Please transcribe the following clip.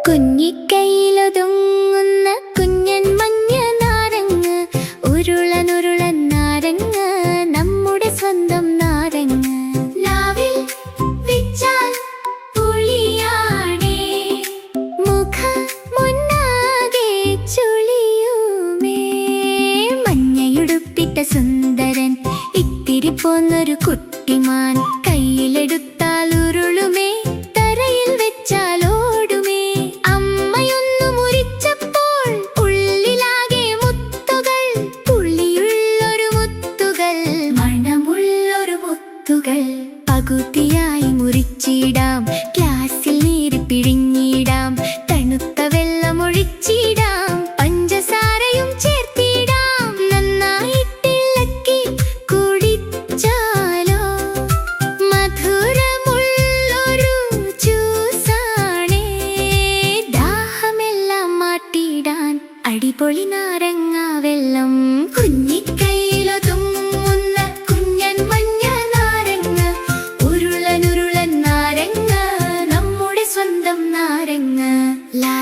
കുഞ്ഞിക്കൈയിലൊതുങ്ങുന്ന കുഞ്ഞൻ മഞ്ഞ നാരങ്ങ, ഉരുളനുരുളൻ നാരങ്ങ, നമ്മുടെ സ്വന്തം നാരങ്ങ. നാവിൽ വെച്ചാൽ പുളിയാണേ, മുഖമുന്നാകെ ചുളിയുമേ. മഞ്ഞയുടുപ്പിട്ട സുന്ദരൻ, ഇത്തിരി പോന്നൊരു കുട്ടിമാൻ, കയ്യിലെടുത്താൽ ഉരുളുമേ, തറയിൽ വെച്ചാൽ ഓടുമേ. അമ്മയൊന്നു മുറിച്ചപ്പോൾ ഉള്ളിലാകെ മുത്തുകൾ, പുള്ളിയുള്ളൊരു മുത്തുകൾ, മണമുള്ളൊരു മുത്തുകൾ. പകുതിയായി മുറിച്ചിടാം, ഗ്ലാസ്സിൽ നീര് പിഴിഞ്ഞിടാം, തണുത്ത വെള്ളം ഒഴിച്ചിടാം, പഞ്ചസാരയും ചേർത്തിടാം. നന്നായിട്ടിളക്കി കുടിച്ചാലോ മധുരമുള്ളൊരു ജ്യൂസാണേ. ദാഹമെല്ലാം മാറ്റിയിടാൻ അടിപൊളി നാരങ്ങ വെള്ളം. കുഞ്ഞിക്കൈയിലൊതുങ്ങുന്ന കുഞ്ഞൻ മഞ്ഞ നാരങ്ങ, ഉരുളനുരുളൻ നാരങ്ങ, നമ്മുടെ സ്വന്തം നാരങ്ങ. ലാ